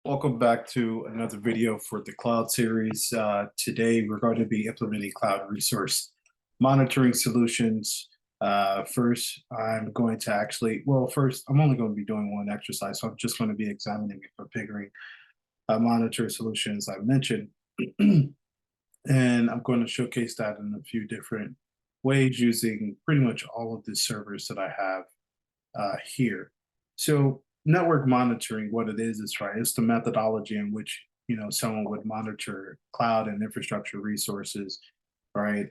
Welcome back to another video for the cloud series. Today, we're going to be implementing cloud resource monitoring solutions. First, I'm going to first, I'm only going to be doing one exercise. So I'm just going to be examining and configuring monitor solutions I mentioned. And I'm going to showcase that in a few different ways using pretty much all of the servers that I have here. So network monitoring, what it is right, it's the methodology in which someone would monitor cloud and infrastructure resources, right,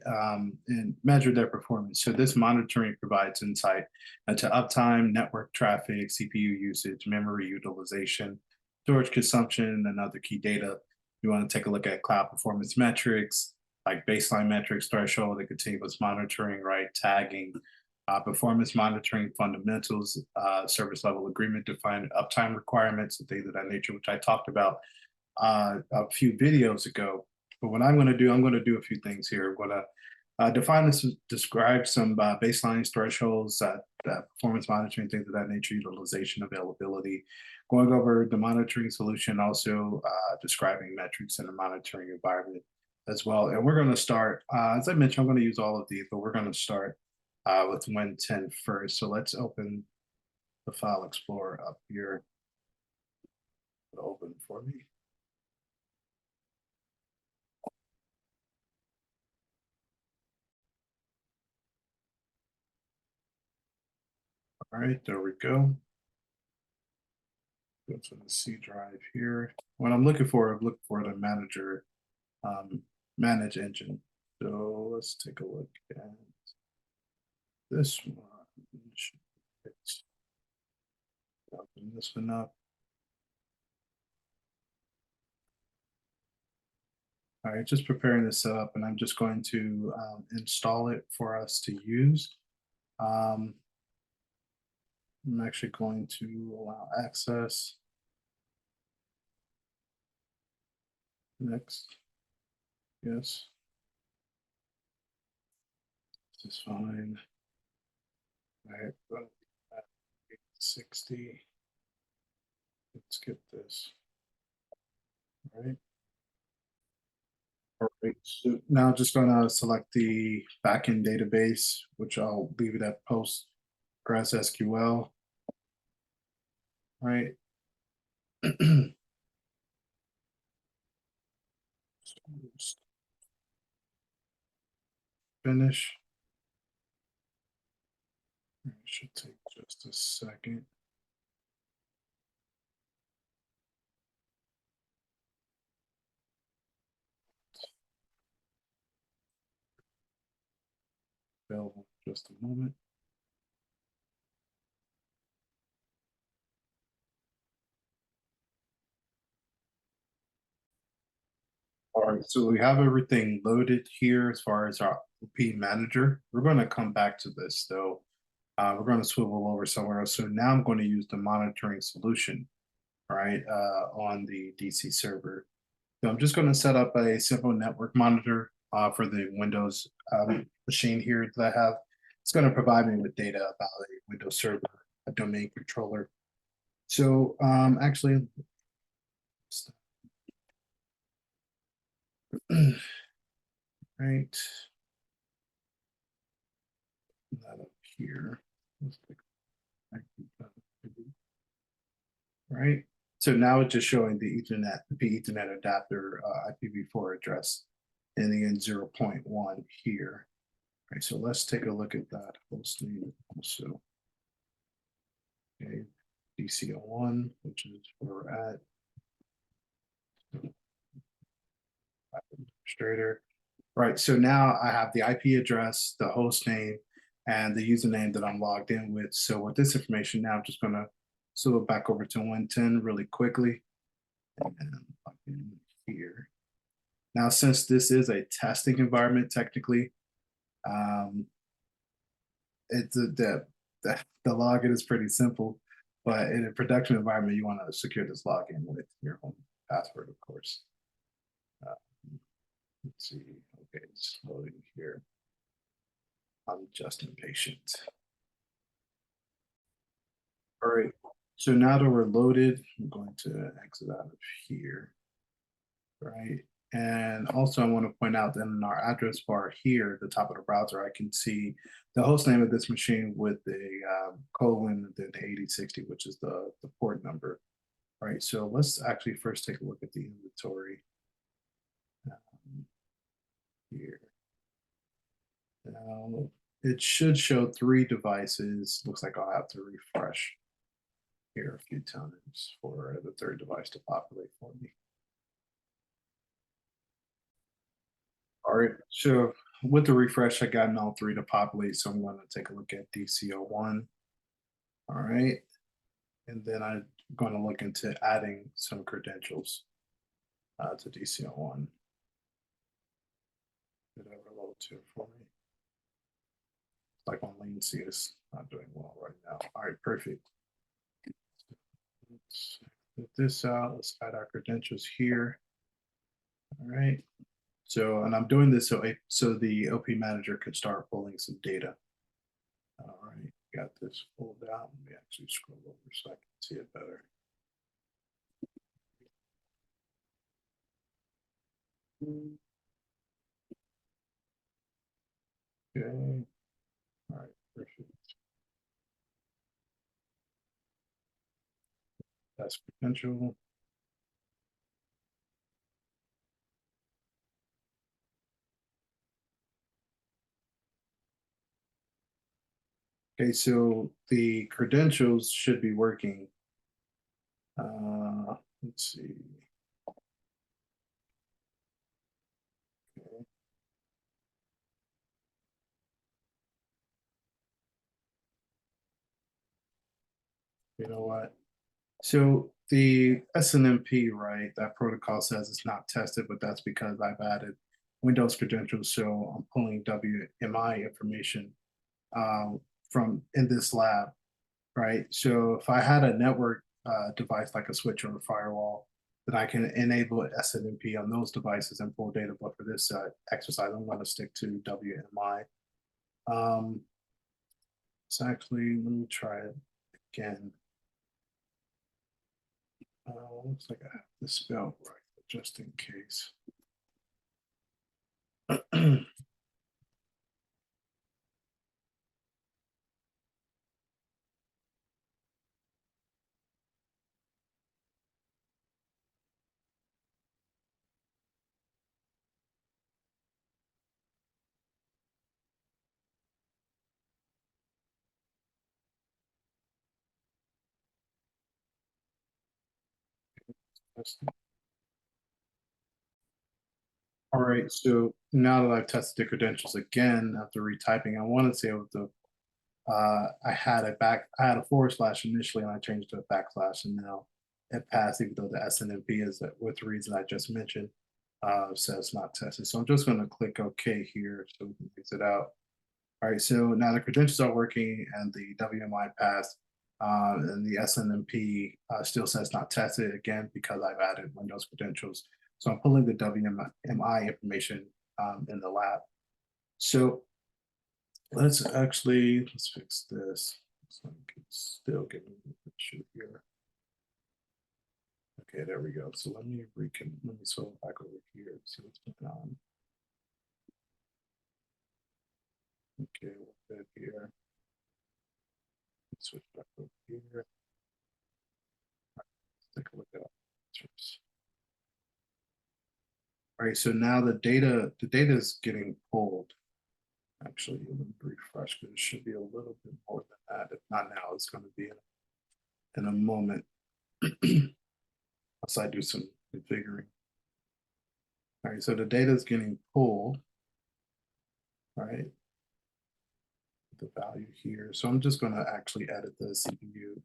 and measure their performance. So this monitoring provides insight into uptime, network traffic, CPU usage, memory utilization, storage consumption, and other key data. You want to take a look at cloud performance metrics like baseline metrics, threshold, and continuous monitoring, right, tagging, performance monitoring fundamentals, service level agreement defined uptime requirements, and things of that nature, which I talked about a few videos ago. But what I'm going to do a few things here. I'm going to define this, describe some baseline thresholds, performance monitoring, things of that nature, utilization, availability, going over the monitoring solution, also describing metrics in the monitoring environment as well. And we're going to start, as I mentioned, I'm going to use all of these, but we're going to start with Win10 first. So let's open the File Explorer up here. It'll open for me. All right, there we go. Go to the C drive here. What I'm looking for the manager, manage engine. So let's take a look at this one. Open this one up. All right, just preparing this up, and I'm just going to install it for us to use. I'm actually going to allow access. Next. Yes. This is fine. All right, 60. Let's get this. All right. All right, so now I'm just gonna select the backend database, which I'll leave it at PostgreSQL. Right. Finish. It should take just a second. Available in just a moment. All right, so we have everything loaded here as far as our OP manager. We're going to come back to this though. We're going to swivel over somewhere else. So now I'm going to use the monitoring solution, right, on the DC server. So I'm just going to set up a simple network monitor for the Windows machine here that I have. It's going to provide me with data about a Windows server, a domain controller. So actually, right, that up here. Right. So now it's just showing the Ethernet adapter IPv4 address ending in 0.1 here. Right. So let's take a look at that host name also. Okay. DC01, which is where we're at. Administrator. Right. So now I have the IP address, the host name, and the username that I'm logged in with. So with this information now, I'm just going to swivel back over to Win10 really quickly. And log in here. Now, since this is a testing environment, technically, it's the login is pretty simple, but in a production environment, you want to secure this login with your own password, of course. Let's see. Okay, it's loading here. I'm just impatient. All right. So now that we're loaded, I'm going to exit out of here, right? And also I want to point out that in our address bar here, at the top of the browser, I can see the host name of this machine with the colon, then 8060, which is the port number, right? So let's actually first take a look at the inventory here. Now, it should show 3 devices. Looks like I'll have to refresh here a few times for the third device to populate for me. All right, so with the refresh, I got all 3 to populate. So I'm going to take a look at DCO1. All right, and then I'm going to look into adding some credentials to DCO1. Did I overload too for me? Like on latency is not doing well right now. All right, perfect. Let's put this out. Let's add our credentials here. All right. So, and I'm doing this so the OP manager could start pulling some data. All right, got this pulled out. Let me actually scroll over so I can see it better. Okay. All right, perfect. That's potential. Okay, so the credentials should be working. Let's see. Okay. You know what? So the SNMP, right, that protocol says it's not tested, but that's because I've added Windows credentials. So I'm pulling WMI information um, from in this lab, right? So if I had a network device like a switch or a firewall, then I can enable SNMP on those devices and pull data. But for this exercise, I'm going to stick to WMI. It's actually, let me try it again. Looks like I have to spell right, just in case. All right, so now that I've tested the credentials again after retyping, I want to say with the I had a forward slash initially and I changed to a backslash and now it passed even though the SNMP is with the reason I just mentioned says not tested. So I'm just going to click OK here so we can exit out. All right, so now the credentials are working and the WMI passed and the SNMP still says not tested again because I've added Windows credentials. So I'm pulling the WMI information in the lab. So let's fix this. So I can still get the picture here. Okay, there we go. So let me scroll back over here and see what's going on. Okay, we're good here. Switch back over here. Let's take a look at answers. All right, so now the data is getting pulled. Actually, let me refresh because it should be a little bit more than that. If not now, it's going to be in a moment. Once I do some configuring. All right, so the data is getting pulled. All right, the value here. So I'm just going to actually edit the CPU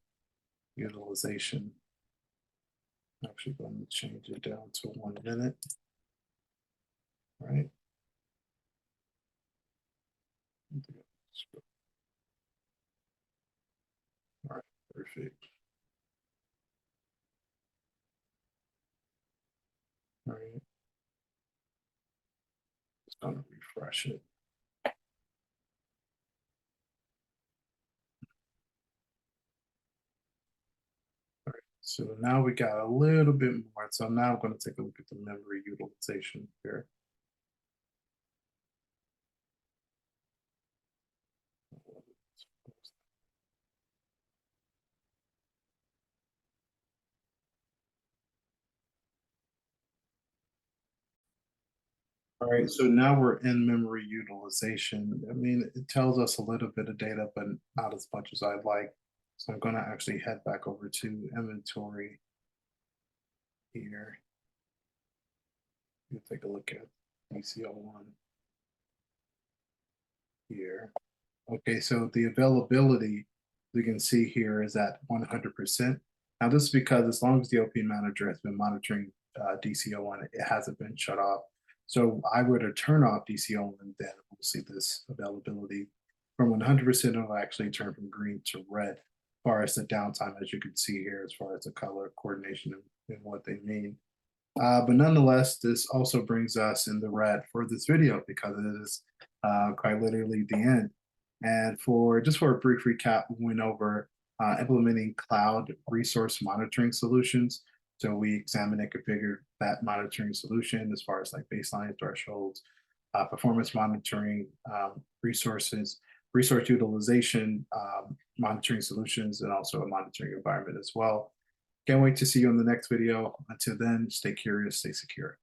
utilization. I'm actually going to change it down to 1 minute. All right. All right, perfect. All right. Just going to refresh it. So now we got a little bit more. So now I'm going to take a look at the memory utilization here. All right, so now we're in memory utilization. I mean, it tells us a little bit of data, but not as much as I'd like. So I'm going to actually head back over to inventory here. You take a look at DCO1 here. Okay, so the availability we can see here is at 100%. Now, this is because as long as the OP manager has been monitoring DCO1, it hasn't been shut off. So I were to turn off DCO1, then we'll see this availability from 100%, it'll actually turn from green to red as far as the downtime, as you can see here, as far as the color coordination and what they mean. But nonetheless, this also brings us in the red for this video because it is quite literally the end. And for a brief recap, we went over implementing cloud resource monitoring solutions. So we examined and configured that monitoring solution as far as like baseline thresholds, performance monitoring, resources, resource utilization, monitoring solutions, and also a monitoring environment as well. Can't wait to see you on the next video. Until then, stay curious, stay secure.